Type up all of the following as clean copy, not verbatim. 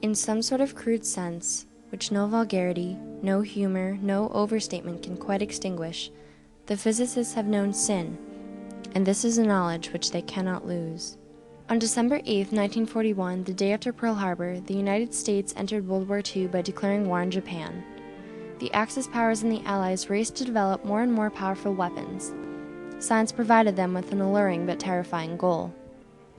In some sort of crude sense, which no vulgarity, no humor, no overstatement can quite extinguish, the physicists have known sin, and this is a knowledge which they cannot lose. On December 8, 1941, the day after Pearl Harbor, the United States entered World War II by declaring war on Japan. The Axis powers and the Allies raced to develop more and more powerful weapons. Science provided them with an alluring but terrifying goal.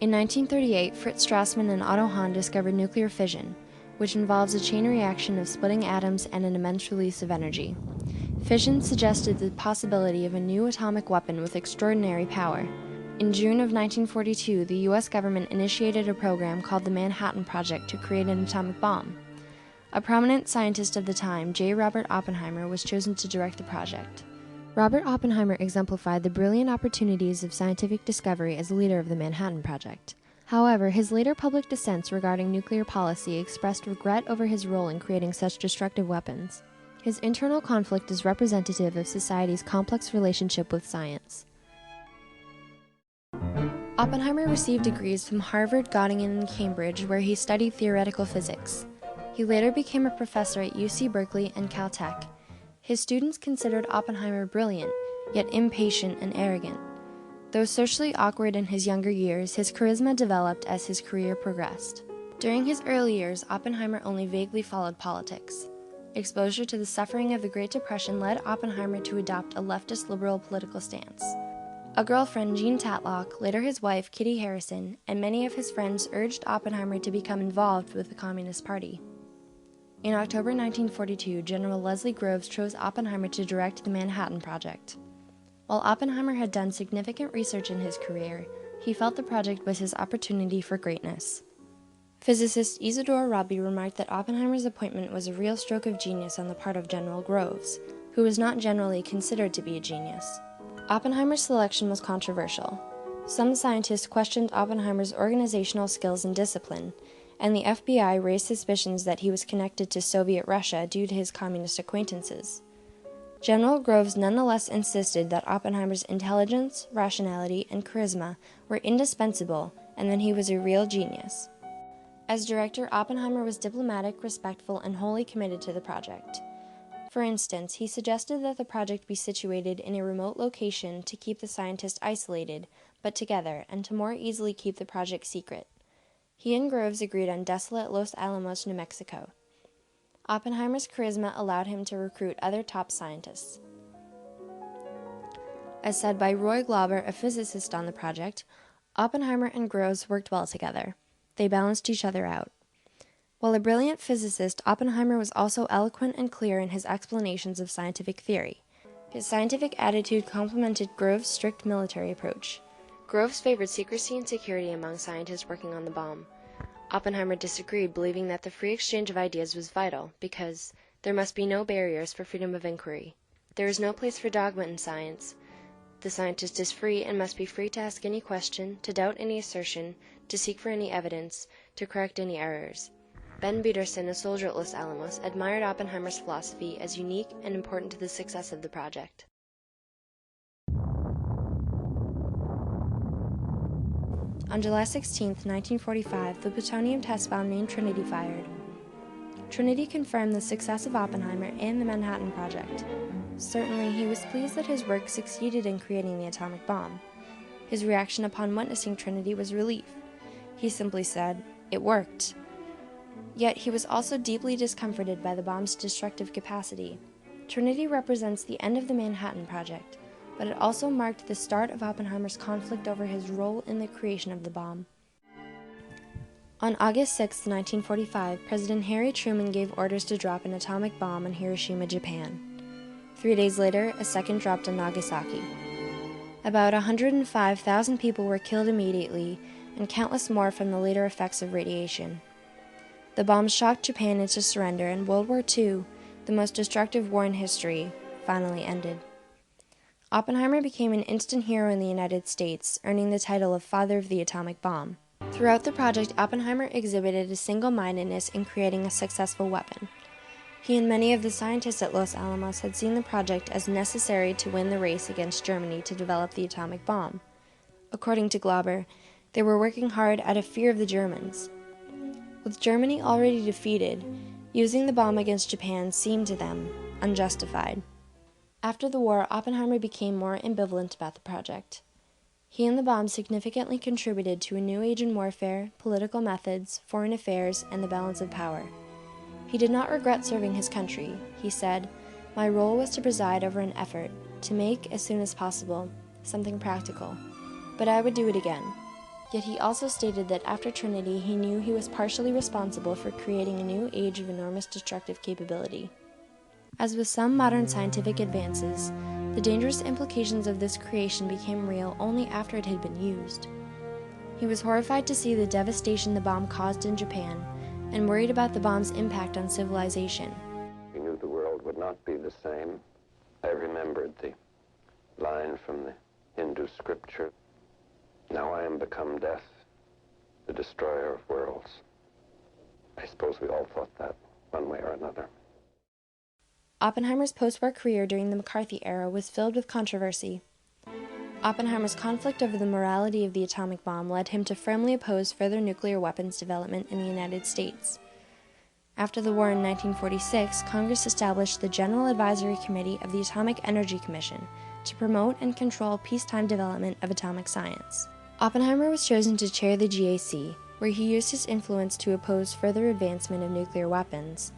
In 1938, Fritz Strassmann and Otto Hahn discovered nuclear fission, which involves a chain reaction of splitting atoms and an immense release of energy. Fission suggested the possibility of a new atomic weapon with extraordinary power. In June of 1942, the U.S. government initiated a program called the Manhattan Project to create an atomic bomb. A prominent scientist of the time, J. Robert Oppenheimer, was chosen to direct the project. Robert Oppenheimer exemplified the brilliant opportunities of scientific discovery as leader of the Manhattan Project. However, his later public dissents regarding nuclear policy expressed regret over his role in creating such destructive weapons. His internal conflict is representative of society's complex relationship with science. Oppenheimer received degrees from Harvard, Göttingen, and Cambridge, where he studied theoretical physics. He later became a professor at UC Berkeley and Caltech. His students considered Oppenheimer brilliant, yet impatient and arrogant. Though socially awkward in his younger years, his charisma developed as his career progressed. During his early years, Oppenheimer only vaguely followed politics. Exposure to the suffering of the Great Depression led Oppenheimer to adopt a leftist liberal political stance. A girlfriend, Jean Tatlock, later his wife, Kitty Harrison, and many of his friends urged Oppenheimer to become involved with the Communist Party. In October 1942, General Leslie Groves chose Oppenheimer to direct the Manhattan Project. While Oppenheimer had done significant research in his career, he felt the project was his opportunity for greatness. Physicist Isidore Rabi remarked that Oppenheimer's appointment was a real stroke of genius on the part of General Groves, who was not generally considered to be a genius. Oppenheimer's selection was controversial. Some scientists questioned Oppenheimer's organizational skills and discipline, and the FBI raised suspicions that he was connected to Soviet Russia due to his communist acquaintances. General Groves nonetheless insisted that Oppenheimer's intelligence, rationality, and charisma were indispensable and that he was a real genius. As director, Oppenheimer was diplomatic, respectful, and wholly committed to the project. For instance, he suggested that the project be situated in a remote location to keep the scientists isolated, but together, and to more easily keep the project secret. He and Groves agreed on desolate Los Alamos, New Mexico. Oppenheimer's charisma allowed him to recruit other top scientists. As said by Roy Glauber, a physicist on the project, Oppenheimer and Groves worked well together. They balanced each other out. While a brilliant physicist, Oppenheimer was also eloquent and clear in his explanations of scientific theory. His scientific attitude complemented Groves' strict military approach. Groves favored secrecy and security among scientists working on the bomb. Oppenheimer disagreed, believing that the free exchange of ideas was vital, because there must be no barriers for freedom of inquiry. There is no place for dogma in science. The scientist is free and must be free to ask any question, to doubt any assertion, to seek for any evidence, to correct any errors. Ben Peterson, a soldier at Los Alamos, admired Oppenheimer's philosophy as unique and important to the success of the project. On July 16, 1945, the plutonium test bomb named Trinity fired. Trinity confirmed the success of Oppenheimer and the Manhattan Project. Certainly, he was pleased that his work succeeded in creating the atomic bomb. His reaction upon witnessing Trinity was relief. He simply said, "It worked." Yet he was also deeply discomforted by the bomb's destructive capacity. Trinity represents the end of the Manhattan Project, but it also marked the start of Oppenheimer's conflict over his role in the creation of the bomb. On August 6, 1945, President Harry Truman gave orders to drop an atomic bomb on Hiroshima, Japan. 3 days later, a second dropped on Nagasaki. About 105,000 people were killed immediately, and countless more from the later effects of radiation. The bombs shocked Japan into surrender, and World War II, the most destructive war in history, finally ended. Oppenheimer became an instant hero in the United States, earning the title of Father of the Atomic Bomb. Throughout the project, Oppenheimer exhibited a single-mindedness in creating a successful weapon. He and many of the scientists at Los Alamos had seen the project as necessary to win the race against Germany to develop the atomic bomb. According to Glauber, they were working hard out of fear of the Germans. With Germany already defeated, using the bomb against Japan seemed to them unjustified. After the war, Oppenheimer became more ambivalent about the project. He and the bomb significantly contributed to a new age in warfare, political methods, foreign affairs, and the balance of power. He did not regret serving his country. He said, "My role was to preside over an effort, to make, as soon as possible, something practical. But I would do it again." Yet he also stated that after Trinity, he knew he was partially responsible for creating a new age of enormous destructive capability. As with some modern scientific advances, the dangerous implications of this creation became real only after it had been used. He was horrified to see the devastation the bomb caused in Japan, and worried about the bomb's impact on civilization. He knew the world would not be the same. I remembered the line from the Hindu scripture, "Now I am become death, the destroyer of worlds." I suppose we all thought that one way or another. Oppenheimer's post-war career during the McCarthy era was filled with controversy. Oppenheimer's conflict over the morality of the atomic bomb led him to firmly oppose further nuclear weapons development in the United States. After the war in 1946, Congress established the General Advisory Committee of the Atomic Energy Commission to promote and control peacetime development of atomic science. Oppenheimer was chosen to chair the GAC, where he used his influence to oppose further advancement of nuclear weapons.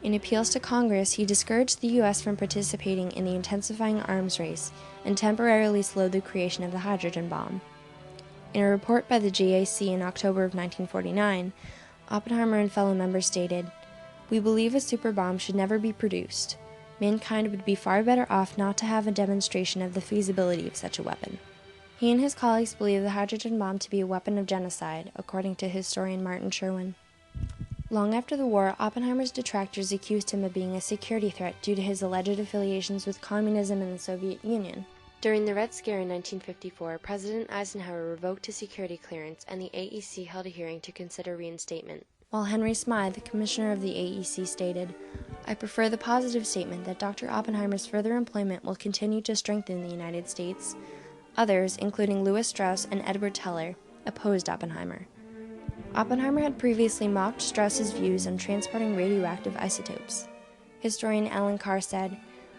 In appeals to Congress, he discouraged the U.S. from participating in the intensifying arms race and temporarily slowed the creation of the hydrogen bomb. In a report by the GAC in October of 1949, Oppenheimer and fellow members stated, "We believe a super bomb should never be produced. Mankind would be far better off not to have a demonstration of the feasibility of such a weapon." He and his colleagues believe the hydrogen bomb to be a weapon of genocide, according to historian Martin Sherwin. Long after the war, Oppenheimer's detractors accused him of being a security threat due to his alleged affiliations with communism and the Soviet Union. During the Red Scare in 1954, President Eisenhower revoked his security clearance, and the AEC held a hearing to consider reinstatement. While Henry Smythe, the commissioner of the AEC, stated, "I prefer the positive statement that Dr. Oppenheimer's further employment will continue to strengthen the United States." Others, including Louis Strauss and Edward Teller, opposed Oppenheimer. Oppenheimer had previously mocked Strauss's views on transporting radioactive isotopes. Historian Alan Carr said,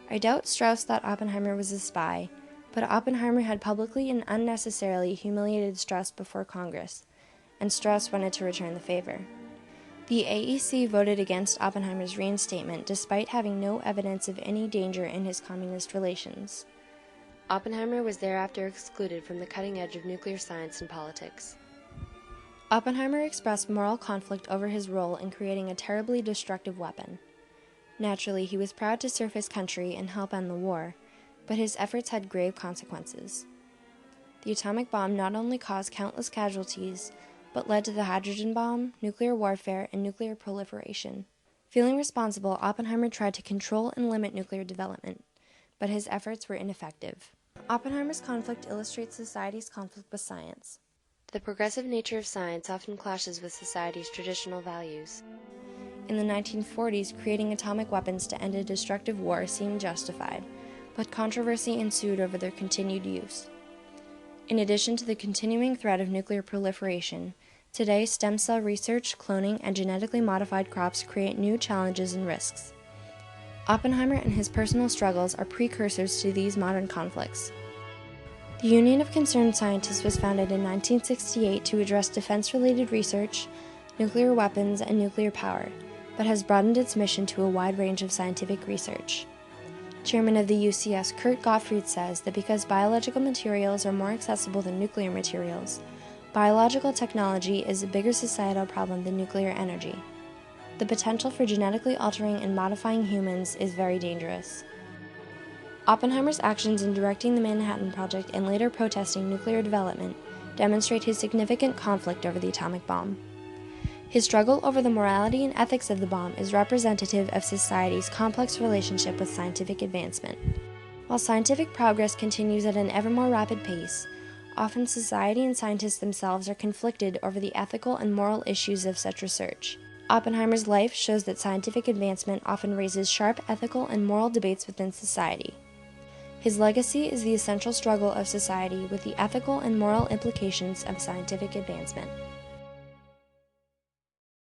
"I doubt Strauss thought Oppenheimer was a spy, but Oppenheimer had publicly and unnecessarily humiliated Strauss before Congress, and Strauss wanted to return the favor." The AEC voted against Oppenheimer's reinstatement despite having no evidence of any danger in his communist relations. Oppenheimer was thereafter excluded from the cutting edge of nuclear science and politics. Oppenheimer expressed moral conflict over his role in creating a terribly destructive weapon. Naturally, he was proud to serve his country and help end the war, but his efforts had grave consequences. The atomic bomb not only caused countless casualties, but led to the hydrogen bomb, nuclear warfare, and nuclear proliferation. Feeling responsible, Oppenheimer tried to control and limit nuclear development, but his efforts were ineffective. Oppenheimer's conflict illustrates society's conflict with science. The progressive nature of science often clashes with society's traditional values. In the 1940s, creating atomic weapons to end a destructive war seemed justified, but controversy ensued over their continued use. In addition to the continuing threat of nuclear proliferation, today stem cell research, cloning, and genetically modified crops create new challenges and risks. Oppenheimer and his personal struggles are precursors to these modern conflicts. The Union of Concerned Scientists was founded in 1968 to address defense-related research, nuclear weapons, and nuclear power, but has broadened its mission to a wide range of scientific research. Chairman of the UCS Kurt Gottfried says that because biological materials are more accessible than nuclear materials, biological technology is a bigger societal problem than nuclear energy. The potential for genetically altering and modifying humans is very dangerous. Oppenheimer's actions in directing the Manhattan Project and later protesting nuclear development demonstrate his significant conflict over the atomic bomb. His struggle over the morality and ethics of the bomb is representative of society's complex relationship with scientific advancement. While scientific progress continues at an ever more rapid pace, often society and scientists themselves are conflicted over the ethical and moral issues of such research. Oppenheimer's life shows that scientific advancement often raises sharp ethical and moral debates within society. His legacy is the essential struggle of society with the ethical and moral implications of scientific advancement.